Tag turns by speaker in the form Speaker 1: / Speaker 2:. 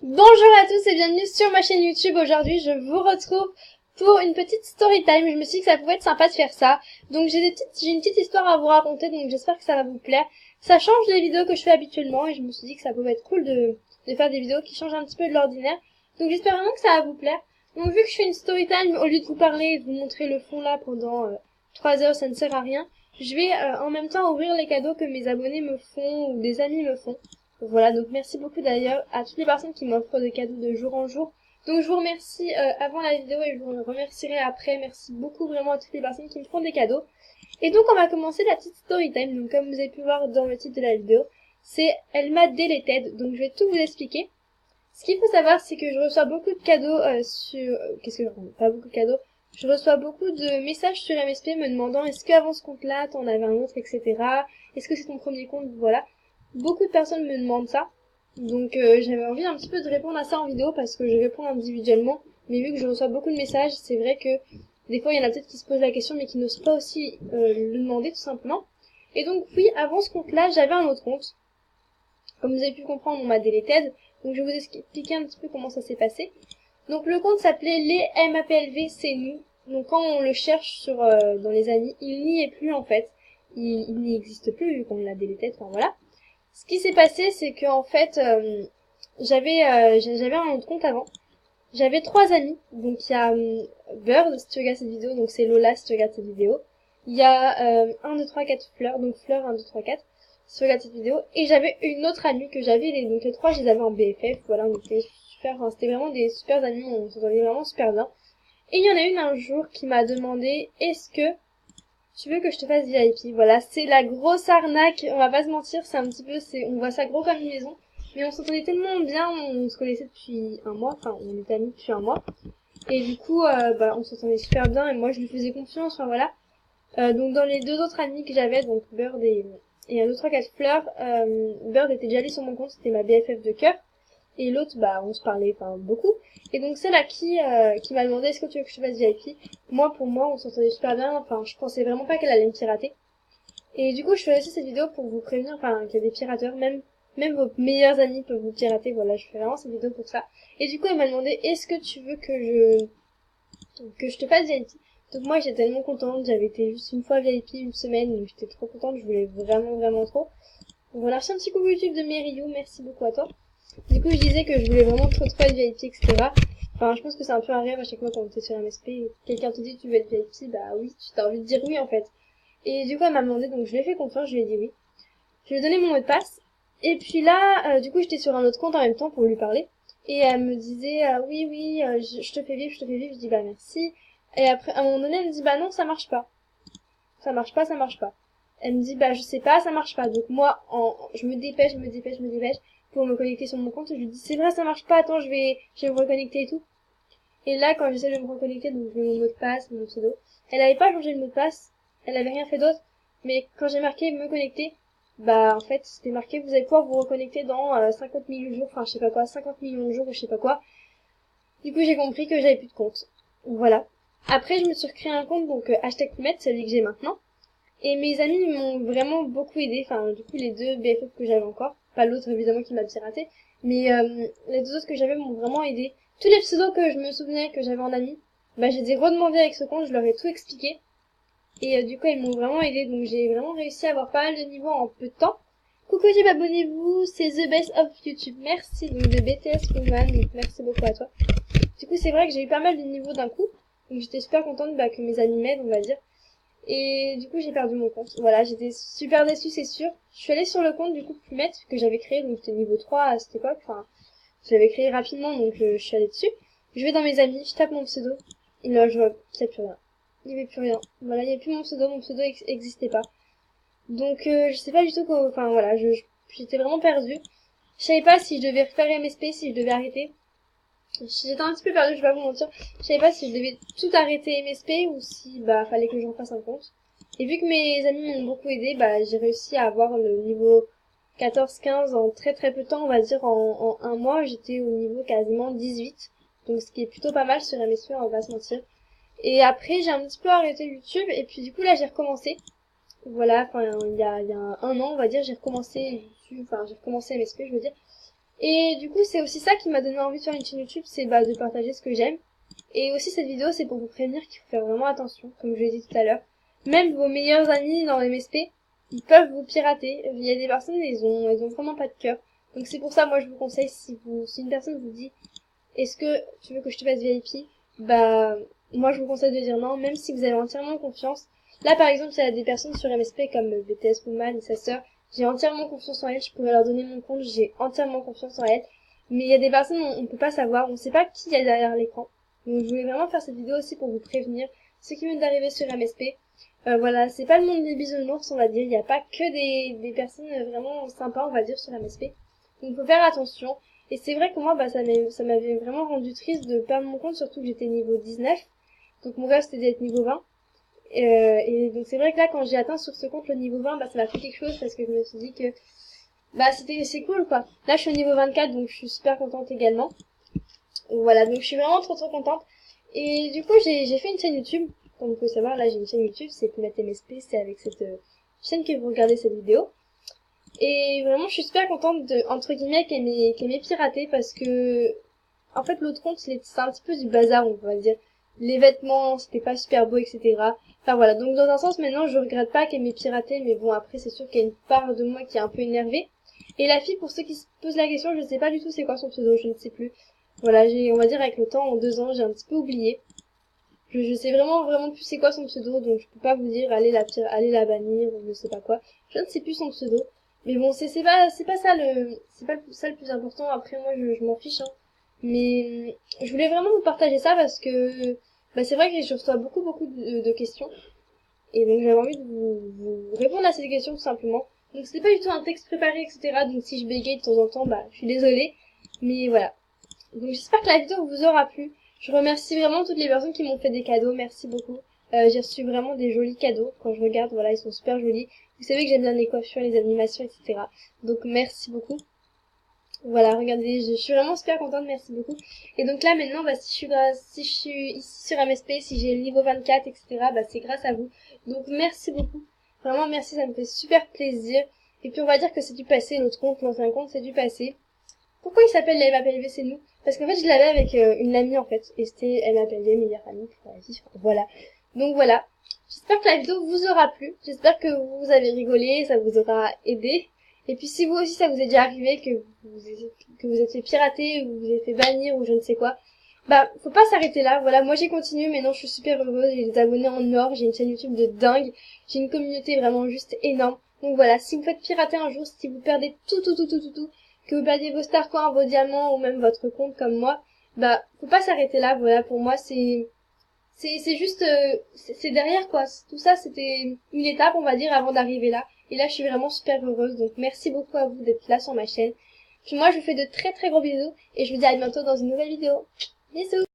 Speaker 1: Bonjour à tous et bienvenue sur ma chaîne YouTube. Aujourd'hui, je vous retrouve pour une petite story time. Je me suis dit que ça pouvait être sympa de faire ça. Donc j'ai une petite histoire à vous raconter, donc j'espère que ça va vous plaire. Ça change des vidéos que je fais habituellement et je me suis dit que ça pouvait être cool de faire des vidéos qui changent un petit peu de l'ordinaire. Donc j'espère vraiment que ça va vous plaire. Donc vu que je fais une story time, au lieu de vous parler et de vous montrer le fond là pendant 3 heures, ça ne sert à rien. Je vais en même temps ouvrir les cadeaux que mes abonnés me font ou des amis me font. Voilà, donc merci beaucoup d'ailleurs à toutes les personnes qui m'offrent des cadeaux de jour en jour. Donc je vous remercie avant la vidéo et je vous remercierai après. Merci beaucoup vraiment à toutes les personnes qui me font des cadeaux. Et donc on va commencer la petite story time. Donc comme vous avez pu voir dans le titre de la vidéo, c'est Elle m'a deleted. Donc je vais tout vous expliquer. Ce qu'il faut savoir, c'est que je reçois beaucoup de cadeaux sur... Qu'est-ce que je raconte? Pas beaucoup de cadeaux. Je reçois beaucoup de messages sur MSP me demandant est-ce qu'avant ce compte-là, t'en avais un autre, etc. Est-ce que c'est ton premier compte? Voilà. Beaucoup de personnes me demandent ça. Donc j'avais envie un petit peu de répondre à ça en vidéo parce que je réponds individuellement. Mais vu que je reçois beaucoup de messages, c'est vrai que des fois il y en a peut-être qui se posent la question mais qui n'osent pas aussi le demander tout simplement. Et donc oui, avant ce compte-là, j'avais un autre compte. Comme vous avez pu comprendre, on m'a deleted. Donc je vais vous expliquer un petit peu comment ça s'est passé. Donc le compte s'appelait les MAPLV, c'est nous. Donc quand on le cherche sur dans les amis, il n'y est plus en fait. Il n'y existe plus vu qu'on l'a deleted, enfin voilà. Ce qui s'est passé, c'est que en fait, j'avais un autre compte avant. J'avais 3 amis. Donc il y a Bird, si tu regardes cette vidéo, donc c'est Lola si tu regardes cette vidéo. Il y a 1, 2, 3, 4 Fleur, donc Fleur 1, 2, 3, 4, si tu regardes cette vidéo. Et j'avais une autre amie que j'avais, donc les trois, je les avais en BFF, voilà, on était super, enfin, c'était vraiment des super amis, on s'entendait vraiment super bien. Et il y en a une un jour qui m'a demandé, est-ce que tu veux que je te fasse VIP? Voilà, c'est la grosse arnaque, on va pas se mentir, c'est un petit peu, on voit ça gros comme une maison. Mais on s'entendait tellement bien, on se connaissait depuis un mois, enfin, on était amis depuis un mois. Et du coup, on s'entendait super bien et moi je lui faisais confiance, enfin voilà. Donc dans les deux autres amis que j'avais, donc Bird et un autre 3-4 fleurs, Bird était déjà allé sur mon compte, c'était ma BFF de cœur. Et l'autre, on se parlait enfin beaucoup. Et donc celle à qui m'a demandé est-ce que tu veux que je te fasse VIP. Moi, pour moi, on s'entendait super bien. Enfin, je pensais vraiment pas qu'elle allait me pirater. Et du coup, je fais aussi cette vidéo pour vous prévenir, enfin, qu'il y a des pirateurs, même vos meilleurs amis peuvent vous pirater. Voilà, je fais vraiment cette vidéo pour ça. Et du coup, elle m'a demandé est-ce que tu veux que je te fasse VIP. Donc moi, j'étais tellement contente. J'avais été juste une fois VIP une semaine, donc j'étais trop contente. Je voulais vraiment, vraiment trop. Donc voilà, reçu un petit coucou YouTube de Meriou. Merci beaucoup à toi. Du coup, je disais que je voulais vraiment trop être VIP, etc. Enfin, je pense que c'est un peu un rêve à chaque fois quand t'es sur MSP. Quelqu'un te dit tu veux être VIP, bah oui, tu as envie de dire oui en fait. Et du coup, elle m'a demandé, donc je lui ai fait confiance, je lui ai dit oui. Je lui ai donné mon mot de passe. Et puis là, du coup, j'étais sur un autre compte en même temps pour lui parler. Et elle me disait, oui, oui, je te fais vivre, je te fais vivre. Je dis, bah merci. Et après, à un moment donné, elle me dit, bah non, ça marche pas. Ça marche pas, ça marche pas. Elle me dit, bah je sais pas, ça marche pas. Donc moi, je me dépêche, pour me connecter sur mon compte. Je lui dis, c'est vrai, ça marche pas, attends, je vais me reconnecter et tout. Et là, quand j'essaie de me reconnecter, donc je mets mon mot de passe, mon pseudo, elle avait pas changé le mot de passe, elle avait rien fait d'autre, mais quand j'ai marqué me connecter, en fait, c'était marqué, vous allez pouvoir vous reconnecter dans 50 millions de jours, enfin, je sais pas quoi, 50 millions de jours ou je sais pas quoi. Du coup, j'ai compris que j'avais plus de compte. Voilà. Après, je me suis recréé un compte, donc hashtag Pumet, celui que j'ai maintenant. Et mes amis m'ont vraiment beaucoup aidé. Enfin, du coup, les deux BFF que j'avais encore. Pas l'autre, évidemment, qui m'a piraté. Mais les deux autres que j'avais m'ont vraiment aidé. Tous les pseudos que je me souvenais que j'avais en ami, je les ai redemandés avec ce compte, je leur ai tout expliqué. Et du coup, ils m'ont vraiment aidé. Donc, j'ai vraiment réussi à avoir pas mal de niveaux en peu de temps. Coucou YouTube, abonnez-vous, c'est The Best of YouTube. Merci, donc de BTS Woman, donc merci beaucoup à toi. Du coup, c'est vrai que j'ai eu pas mal de niveaux d'un coup. Donc, j'étais super contente que mes amis m'aident, on va dire. Et du coup, j'ai perdu mon compte. Voilà, j'étais super déçue, c'est sûr. Je suis allée sur le compte du coup Pumet que j'avais créé, donc j'étais niveau 3 à cette époque. Enfin, je l'avais créé rapidement, donc je suis allée dessus. Je vais dans mes amis, je tape mon pseudo. Et là, je vois qu'il n'y a plus rien. Il n'y avait plus rien. Voilà, il n'y avait plus mon pseudo existait pas. Donc, je sais pas du tout quoi. Enfin, voilà, j'étais vraiment perdue. Je savais pas si je devais refaire MSP, si je devais arrêter. J'étais un petit peu perdue, je vais pas vous mentir. Je savais pas si je devais tout arrêter MSP ou si fallait que j'en fasse un compte. Et vu que mes amis m'ont beaucoup aidé, j'ai réussi à avoir le niveau 14-15 en très très peu de temps, on va dire en un mois, j'étais au niveau quasiment 18. Donc ce qui est plutôt pas mal sur MSP, on va pas se mentir. Et après j'ai un petit peu arrêté YouTube et puis du coup là j'ai recommencé. Voilà, enfin il y a un an on va dire, j'ai recommencé YouTube, enfin j'ai recommencé MSP je veux dire. Et du coup, c'est aussi ça qui m'a donné envie de faire une chaîne YouTube, c'est bah, de partager ce que j'aime. Et aussi cette vidéo, c'est pour vous prévenir qu'il faut faire vraiment attention, comme je l'ai dit tout à l'heure. Même vos meilleurs amis dans MSP, ils peuvent vous pirater. Il y a des personnes, elles ont vraiment pas de cœur. Donc c'est pour ça, moi je vous conseille, si une personne vous dit, est-ce que tu veux que je te fasse VIP? Bah, moi je vous conseille de dire non, même si vous avez entièrement confiance. Là par exemple, il y a des personnes sur MSP comme BTS Woman et sa sœur, j'ai entièrement confiance en elles, je pourrais leur donner mon compte, j'ai entièrement confiance en elles. Mais il y a des personnes, on peut pas savoir, on sait pas qui y a derrière l'écran. Donc je voulais vraiment faire cette vidéo aussi pour vous prévenir, ceux qui viennent d'arriver sur MSP. Voilà, c'est pas le monde des bisounours, on va dire, il n'y a pas que des personnes vraiment sympas, on va dire, sur MSP. Donc faut faire attention. Et c'est vrai que moi, bah, ça m'avait vraiment rendu triste de perdre mon compte, surtout que j'étais niveau 19. Donc mon rêve c'était d'être niveau 20. Et donc c'est vrai que là, quand j'ai atteint sur ce compte le niveau 20, bah ça m'a fait quelque chose parce que je me suis dit que bah c'est cool quoi. Là je suis au niveau 24, donc je suis super contente également. Voilà, donc je suis vraiment trop contente. Et du coup j'ai fait une chaîne YouTube. Comme vous pouvez savoir, là j'ai une chaîne YouTube, c'est Poulette MSP, c'est avec cette chaîne que vous regardez cette vidéo. Et vraiment je suis super contente de, entre guillemets, qu'elle m'ait piraté parce que en fait l'autre compte c'est un petit peu du bazar, on va dire. Les vêtements, c'était pas super beau, etc. Enfin voilà, donc dans un sens maintenant je regrette pas qu'elle m'ait piraté, mais bon après c'est sûr qu'il y a une part de moi qui est un peu énervée. Et la fille, pour ceux qui se posent la question, je sais pas du tout c'est quoi son pseudo, je ne sais plus. Voilà, on va dire avec le temps, en 2 ans, j'ai un petit peu oublié. Je sais vraiment plus c'est quoi son pseudo, donc je peux pas vous dire allez la bannir ou je sais pas quoi. Je ne sais plus son pseudo. Mais bon, c'est pas ça ça le plus important. Après moi je m'en fiche hein. Mais je voulais vraiment vous partager ça parce que bah c'est vrai que je reçois beaucoup de questions et donc j'avais envie de vous répondre à ces questions tout simplement. Donc c'était pas du tout un texte préparé etc. Donc si je bégaye de temps en temps, bah je suis désolée. Mais voilà. Donc j'espère que la vidéo vous aura plu. Je remercie vraiment toutes les personnes qui m'ont fait des cadeaux, merci beaucoup. J'ai reçu vraiment des jolis cadeaux. Quand je regarde, voilà, ils sont super jolis. Vous savez que j'aime bien les coiffures, les animations, etc. Donc merci beaucoup. Voilà, regardez, je suis vraiment super contente, merci beaucoup. Et donc là maintenant, bah, si je suis ici sur MSP, si j'ai le niveau 24, etc., bah c'est grâce à vous. Donc merci beaucoup. Vraiment merci, ça me fait super plaisir. Et puis on va dire que c'est du passé, l'autre compte, l'ancien compte, c'est du passé. Pourquoi il s'appelle la MAPLV, c'est nous? Parce qu'en fait, je l'avais avec une amie, en fait. Et c'était MAPLV, meilleure amie pour la vie. Voilà. Donc voilà. J'espère que la vidéo vous aura plu. J'espère que vous avez rigolé, ça vous aura aidé. Et puis si vous aussi, ça vous est déjà arrivé, que vous êtes fait pirater, ou vous êtes fait bannir, ou je ne sais quoi, bah, faut pas s'arrêter là. Voilà, moi j'ai continué, maintenant je suis super heureuse. J'ai des abonnés en or, j'ai une chaîne YouTube de dingue. J'ai une communauté vraiment juste énorme. Donc voilà, si vous faites pirater un jour, si vous perdez tout, que vous perdiez vos star coins, vos diamants ou même votre compte comme moi, bah faut pas s'arrêter là. Voilà, pour moi c'est juste c'est derrière quoi. Tout ça c'était une étape on va dire avant d'arriver là. Et là je suis vraiment super heureuse. Donc merci beaucoup à vous d'être là sur ma chaîne. Puis moi je vous fais de très gros bisous et je vous dis à bientôt dans une nouvelle vidéo. Bisous.